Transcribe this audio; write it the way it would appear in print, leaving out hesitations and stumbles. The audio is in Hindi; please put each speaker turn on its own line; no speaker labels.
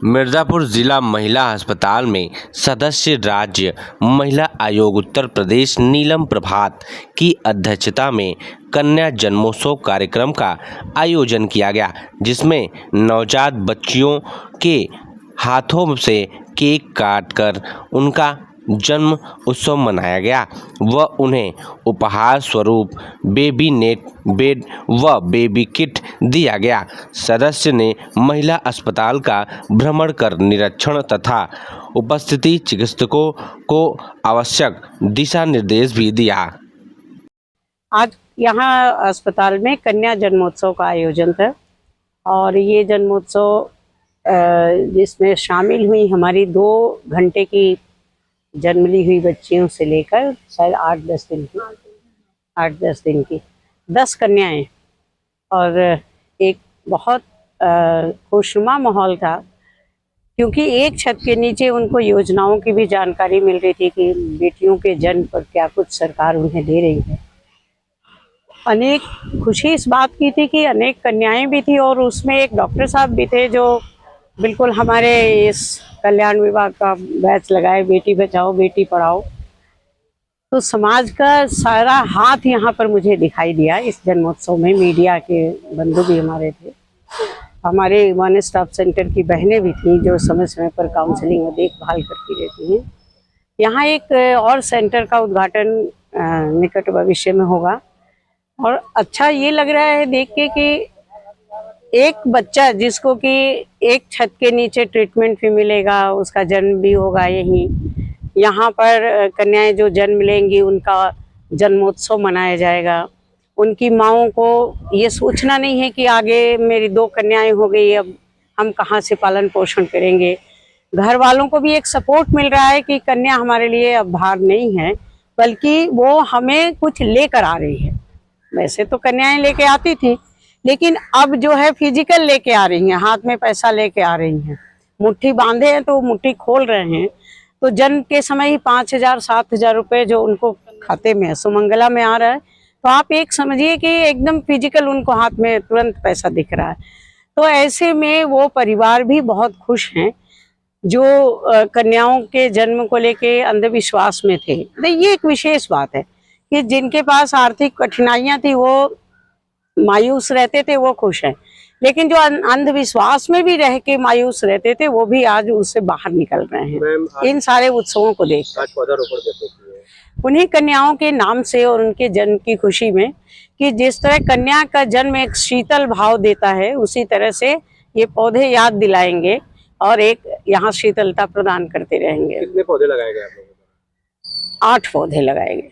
मिर्ज़ापुर जिला महिला अस्पताल में सदस्य राज्य महिला आयोग उत्तर प्रदेश नीलम प्रभात की अध्यक्षता में कन्या जन्मोत्सव कार्यक्रम का आयोजन किया गया, जिसमें नवजात बच्चियों के हाथों से केक काटकर उनका जन्म उत्सव मनाया गया व उन्हें उपहार स्वरूप बेबी नेट बेड व बेबी किट दिया गया। सदस्य ने महिला अस्पताल का भ्रमण कर निरीक्षण तथा उपस्थिति चिकित्सकों को आवश्यक दिशा निर्देश भी दिया।
आज यहाँ अस्पताल में कन्या जन्मोत्सव का आयोजन था और ये जन्मोत्सव जिसमें शामिल हुई हमारी 2 घंटे की जन्म ली हुई बच्चियों से लेकर शायद 8-10 दिन की 10 कन्याएं और एक बहुत खुशनुमा माहौल था, क्योंकि एक छत के नीचे उनको योजनाओं की भी जानकारी मिल रही थी कि बेटियों के जन्म पर क्या कुछ सरकार उन्हें दे रही है। अनेक खुशी इस बात की थी कि अनेक कन्याएं भी थी और उसमें एक डॉक्टर साहब भी थे जो बिल्कुल हमारे इस कल्याण विभाग का बैच लगाए, बेटी बचाओ बेटी पढ़ाओ। तो समाज का सारा हाथ यहाँ पर मुझे दिखाई दिया इस जन्मोत्सव में। मीडिया के बंधु भी हमारे थे, हमारे वन स्टॉप सेंटर की बहनें भी थीं जो समय समय पर काउंसलिंग और देखभाल करती रहती हैं। यहाँ एक और सेंटर का उद्घाटन निकट भविष्य में होगा और अच्छा ये लग रहा है देख के कि एक बच्चा जिसको कि एक छत के नीचे ट्रीटमेंट भी मिलेगा, उसका जन्म भी होगा यहीं। यहाँ पर कन्याएं जो जन्म लेंगी उनका जन्मोत्सव मनाया जाएगा। उनकी माँओं को ये सोचना नहीं है कि आगे मेरी 2 कन्याएं हो गई, अब हम कहाँ से पालन पोषण करेंगे। घर वालों को भी एक सपोर्ट मिल रहा है कि कन्या हमारे लिए अब भार नहीं है, बल्कि वो हमें कुछ लेकर आ रही है। वैसे तो कन्याएं लेके आती थी, लेकिन अब जो है फिजिकल लेके आ रही हैं, हाथ में पैसा लेके आ रही हैं। मुट्ठी बांधे हैं तो मुट्ठी खोल रहे हैं। तो जन्म के समय ही 5,000-7,000 रुपए जो उनको खाते में सुमंगला में आ रहा है, तो आप एक समझिए कि एकदम फिजिकल उनको हाथ में तुरंत पैसा दिख रहा है। तो ऐसे में वो परिवार भी बहुत खुश हैं जो कन्याओं के जन्म को लेके अंधविश्वास में थे। तो ये एक विशेष बात है कि जिनके पास आर्थिक कठिनाइयां थी वो मायूस रहते थे, वो खुश हैं। लेकिन जो अंधविश्वास में भी रह के मायूस रहते थे वो भी आज उससे बाहर निकल रहे हैं इन सारे उत्सवों को देख उन्हीं कन्याओं के नाम से और उनके जन्म की खुशी में कि जिस तरह कन्या का जन्म एक शीतल भाव देता है, उसी तरह से ये पौधे याद दिलाएंगे और एक यहाँ शीतलता प्रदान करते रहेंगे।
कितने पौधे लगाए गए आप लोगों को?
8 पौधे लगाए गए।